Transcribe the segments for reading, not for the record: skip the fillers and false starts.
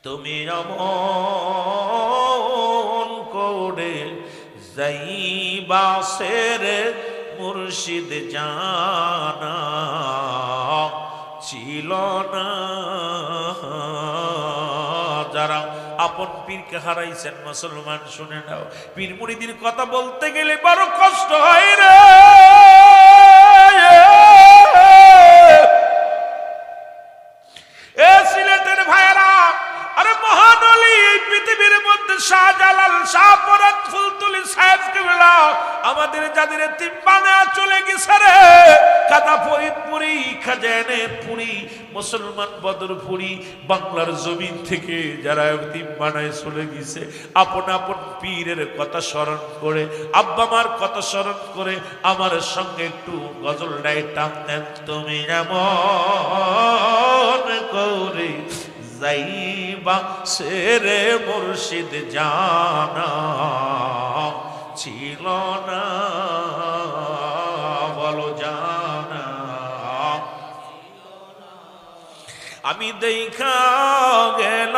তুমি এমন করে যাইবা সেরে মুর্শিদ জানা ছিল না। যারা আপন পীরকে হারাইছেন মুসলমান শুনে নাও, পীর মুরিদের কথা বলতে গেলে বড় কষ্ট হয় রে। এ সিলেটের ভাইরা, আরে মহান ওলি এই পৃথিবীর মধ্যে শাহজালাল শাহপরান ফুলতুলি সাহেব কিবলা আমাদের যাদের তিম্বানা চলে গেছে রে। কাদা ফরিদপুরি, খাজানেরপুরি, মুসলমান বদরপুরি, বাংলার জমিন থেকে যারা তিম্বানায় চলে গেছে, আপন আপন পীরের কথা স্মরণ করে, আব্বা মার কথা স্মরণ করে আমার সঙ্গে একটু গজলটাই টান দেন। তুমি এমন করে যাইবা সেরে মুর্শিদ জানা ছিল না, বলো জানা। আমি দেখা গেল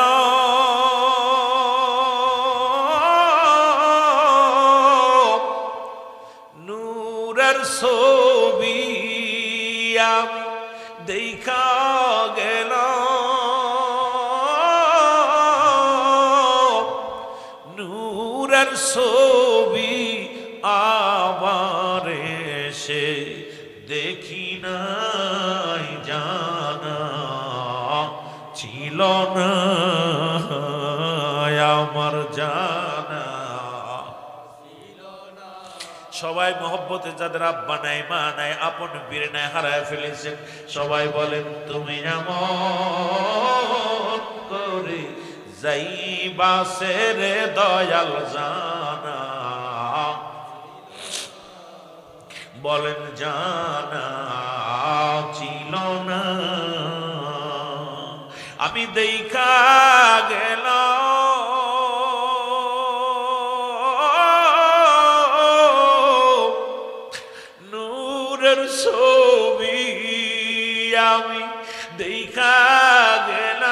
নূরের ছবি, আমি দেখা গেল নূরের ছবি, আবার এসে দেখি নাই জানা ছিল না আমার জানা। সবাই মহব্বতে যাদের আব্বা নাই, মা নাই, আপন বীর নাই, হারায় ফেলেছেন, সবাই বলেন তুমি এমন করে যাইবা সেরে দয়াল জানা, বলেন জানা ছিল না। আমি দেখা গেল নূরের ছবি, আমি দেখা গেল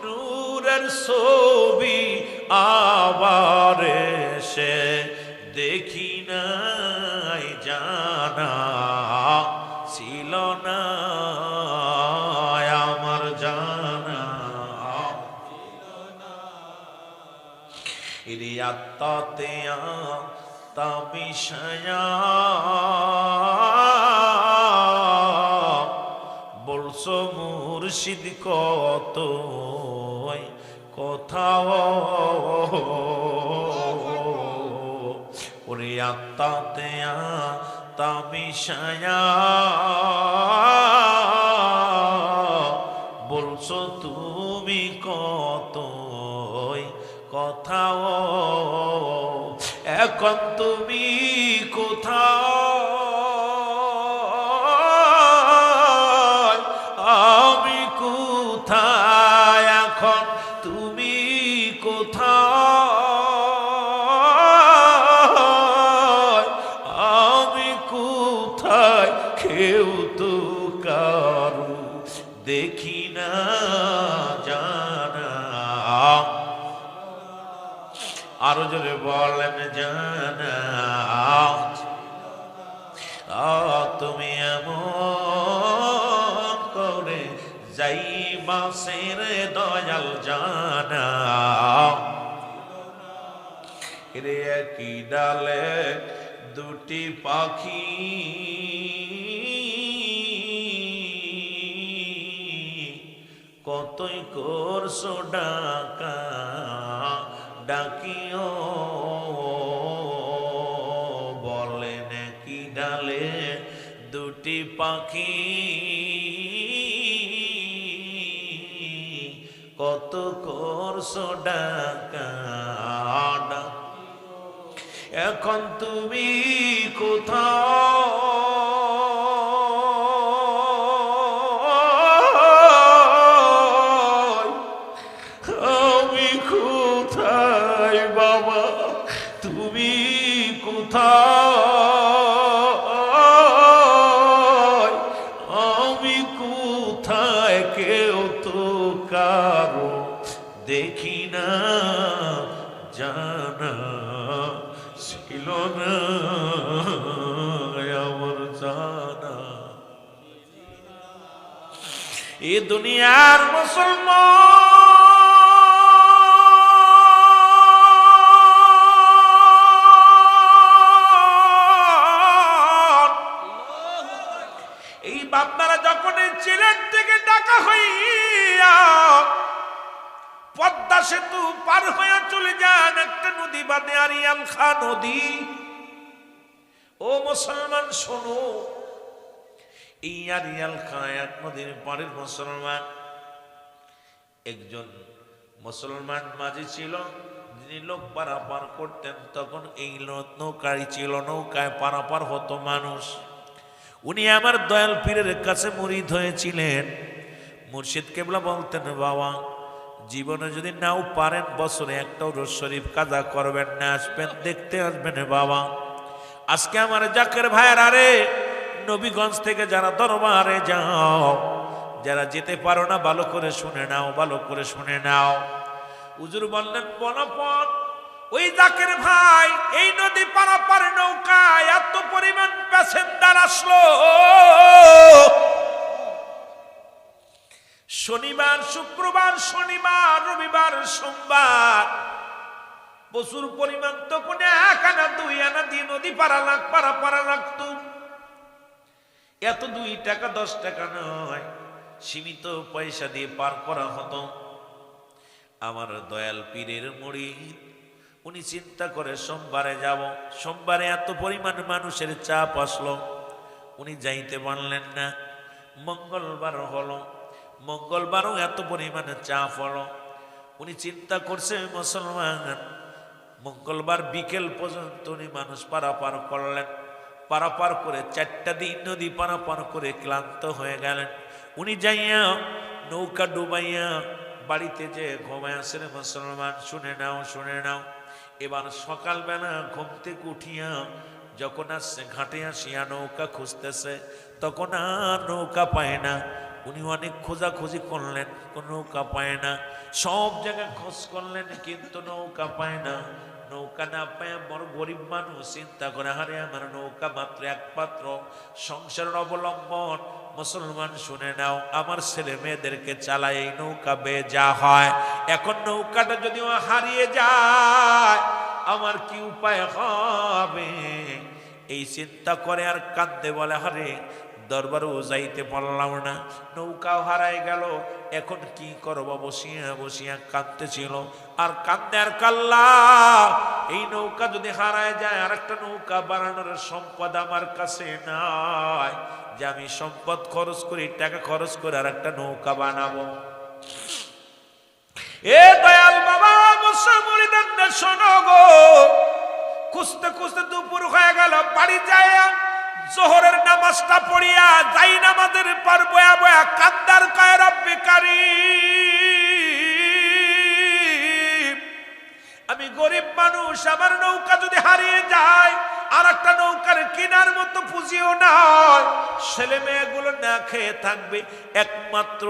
নূরের ছবি, আবার এসে দেখি নাই জানা ছিল না আমার জানা। ইরিয়াত্তাতে তামিশায়া বলছো মুর্শিদ কত কোথাও, ওরে আত্মাতে তামিশায়া বলছো তুমি কত কোথাও, এখন তুমি কোথায় আমি কোথায়, এখন তুমি কোথায় আমি কোথায়, কেউ তো কারু দেখি না জানা। আরো জোরে বলেন জানা তুমি এমন করে যাইবা সেরে দয়াল জানা। রে কি ডালে দুটি পাখি কতই করছো ডাকা ডাকিও, বলেন কি ডালে দুটি পাখি কত করছো ডাকা, এখন তুমি কোথাও আমি কোথায় বাবা, তুমি কোথায় আমি কোথায় কেউ তো কারো দেখি না জানা ছিল না আমার জানা এ দুনিয়ার মুসলমান এই বাপনারা যখন সিলেট থেকে ডাকা হইয়া পদ্মা সেতু পার হয়ে চলে যান একটা নদী বাদে আরিয়াল খা নদী ও মুসলমান শোনো এই আরিয়াল খা এক নদীর পারের মুসলমান একজন মুসলমান মাঝি ছিল যিনি লোক পারাপার করতেন তখন এই নৌকায় ছিল নৌকায় পারাপার হতো মানুষ উনি আমার দয়াল পীরের কাছে মুরিদ হয়েছিলেন মুর্শিদ কেবলা বলতেন বাবা জীবনে যদি নাও পারেন বছরে একটা রোজ শরীফ কাজা করবেন না আসবেন দেখতে আসবেন বাবা আজকে আমার জাকের ভাইয়েরা রে নবীগঞ্জ থেকে যারা দরবারে যাও যারা যেতে পারো না ভালো করে শুনে নাও ভালো করে শুনে নাও হুজুর বললেন বনপন ওই জাকের ভাই এই নদী পারাপার নৌকায় এত পরিমাণ প্যাসেঞ্জার আসলো শনিবার শুক্রবার শনিবার রবিবার সোমবার প্রচুর পরিমাণ তখন 1 আনা 2 আনা দিয়ে নদী পারাপার লাগতো এত 2 টাকা 10 টাকা নয় সীমিত পয়সা দিয়ে পার করা হতো আমার দয়াল পীরের মুরিদ উনি চিন্তা করে সোমবারে যাব সোমবারে এত পরিমাণ মানুষের চাপ আসলো উনি যাইতে পারলেন না মঙ্গলবার হলো মঙ্গলবারও এত পরিমাণে চাপ হলো উনি চিন্তা করছে মুসলমান মঙ্গলবার বিকেল পর্যন্ত উনি মানুষ পারাপার করলেন পারাপার করে 4টা দিন নদী পারাপার করে ক্লান্ত হয়ে গেলেন উনি যাইয়া নৌকা ডুবাইয়া বাড়িতে যে ঘুমায় আসেন মুসলমান শুনে নাও এবার সকালবেলা ঘুম থেকে উঠিয়া যখন আসছে ঘাটে আসিয়া নৌকা খুঁজতেছে তখন আর নৌকা পায় না উনি অনেক খোঁজাখুঁজি করলেন কোন নৌকা পায় না সব জায়গায় খোঁজ করলেন কিন্তু নৌকা পায় না নৌকা না পায় বড় গরিব মানুষ চিন্তা করে হারে আমার নৌকা মাত্র একমাত্র সংসারের অবলম্বন মুসলমান শুনে নাও আমার ছেলে মেয়েদেরকে চালায় এই নৌকা বেয়ে যা হয় এখন নৌকাটা যদি হারিয়ে যায় আমার কি উপায় হবে এই চিন্তা করে আর কাঁদতে বলে হারে দরবারও যাইতে পারলাম না নৌকাও হারাই গেল এখন কি করব বসিয়া কাঁদতেছিল আর কাঁদতে আর কাল্লা এই নৌকা যদি হারায় যায় আর একটা নৌকা বানানোর সম্পদ আমার কাছে নাই যে আমি সম্পদ খরচ করি টাকা খরচ করে আর একটা নৌকা বানাবো এ দয়াল বাবা মুসলমান শোনো গো খুঁজতে খুঁজতে দুপুর হয়ে গেল বাড়ি যায় জোহরের নামাজটা পড়িয়া যাই নামাজের পর বয়া বয়া কান্দার কয় রব্বি কারীম আমি গরিব মানুষ আমার নৌকা যদি হারিয়ে যায় আর একটা নৌকার কিনার মতো পুঁজিও নয় ছেলে মেয়েগুলো না খেয়ে থাকবে একমাত্র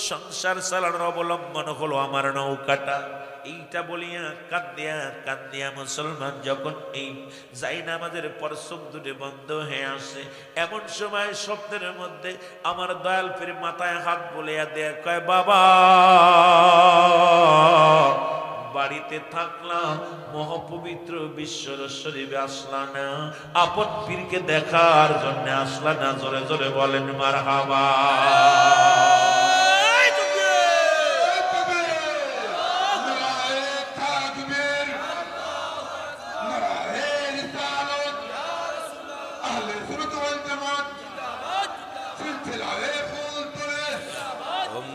সংসার চালানোর অবলম্বন হলো আমার নৌকাটা এইটা বলিয়া কান্দিয়া মুসলমান যখন এই যাই নামাজের পর চোখ দুটো বন্ধ হয়ে আসে এমন সময় স্বপ্নের মধ্যে আমার দয়াল পীর মাথায় হাত বলিয়া দেয়া কয় বাবা বাড়িতে থাকলাম মহাপবিত্র বিশ্বর শরীফে আসলা না আপন পীরকে দেখার জন্য আসলা না জোরে জোরে বলেন মারহাবা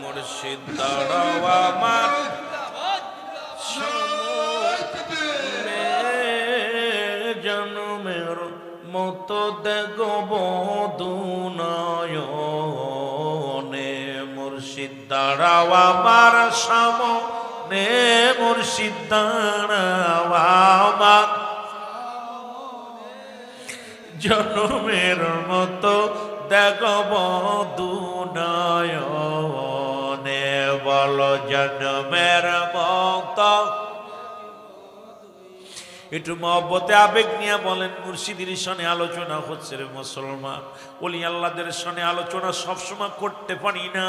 মুর্শিদ দাঁড়াও আমার জন্মের মতো দেখব দুনয়নে মুর্শিদ দাঁড়াও আমার সামনে মুর্শিদ দাঁড়াও আমার জন্মের মতো দেখব দুনয়নে, বলো জন্মের মতো। একটু মহব্বতে আবেগ নিয়ে বলেন, মুর্শিদের সনে আলোচনা হচ্ছে রে মুসলমান। ওলি আল্লাহদের সনে আলোচনা সবসময় করতে পারি না,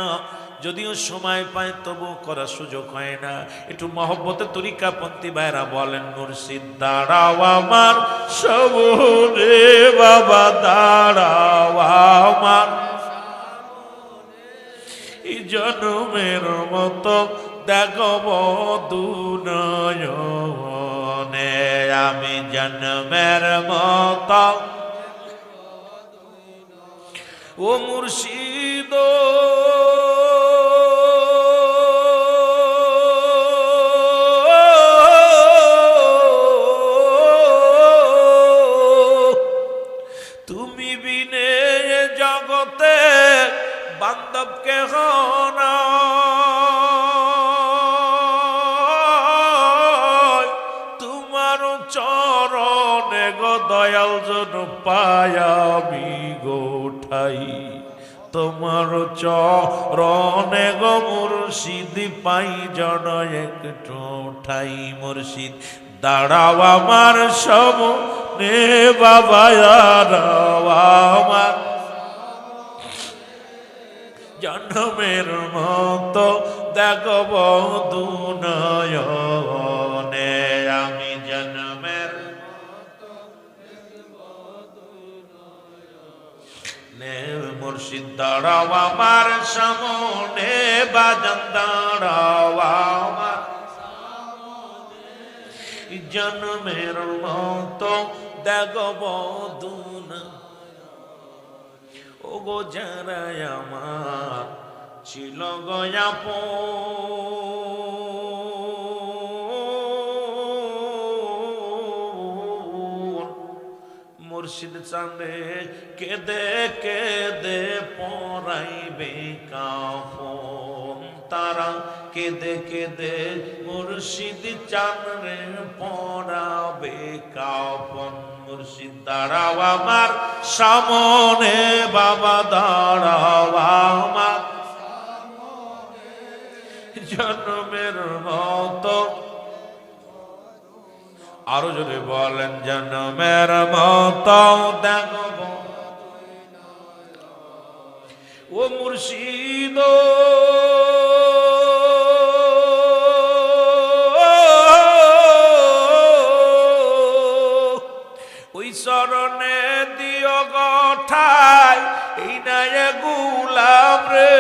যদিও সময় পায় তবু করার সুযোগ হয় না। একটু মহব্বতে তরিকাপন্থী ভাইরা বলেন, মুর্শিদ দাঁড়াও আমার সামনে, বাবা দাঁড়াও আমার এই জন্মের মতো দেখব দুনয়নে, আমি জন্মের মতো। ও মুর্শিদ তুমি বিনে জগতে বান্ধবকে হনা, তোমার চরণে গো দয়াল জন পায়ামি গোঠাই, তোমার চরণে গো মুর্শিদ পাই জন একটু ঠাই। মুর্শিদ দাঁড়াও আমার সামনে, বাবা দাঁড়াও আমার জন্মের মতো দেখব দুনয়নে, আমি জন্মের মুর্শিদ দাঁড়াও আমার সামনে, বাজান দাঁড়াও আমার জন্মের মতো দেখব দুনয়নে। ও গো যারা আমার ছিল গয়াপন, মুর্শিদ চাঁদে কেদে কেদে পরাইবে কাফন, তারা কেদে কেদে মুর্শিদ চাঁদে পরাবে কাফন। মুর্শিদ দাঁড়াও আমার সামনে, বাবা দাঁড়াও আমার জন্মের মতো। আরো জোরে বলেন, জন্মের মতো দেখব। ও মুর্শিদ চরণে দিও গঠাই এই নাই গুলাম রে,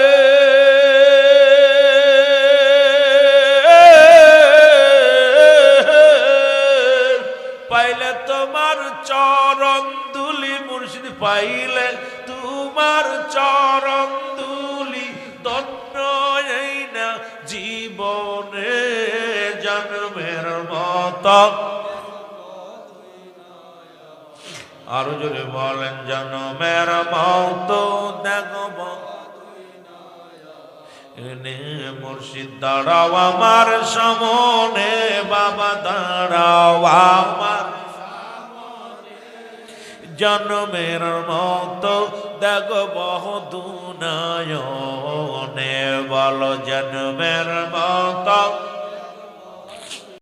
পাইলে তোমার চরণ দুলি মুর্শিদ, পাইলে তোমার চরণ দুলি, ধন্য এই না জীবনে জন্মের মতো। আরো জোরে বলেন, জন্মের মতো দেখব। মুর্শিদ দাঁড়াও আমার সামনে, বাবা দাঁড়াও আমার জন্মের মতো দেখব দুনয়নে, বলো জন্মের মতো।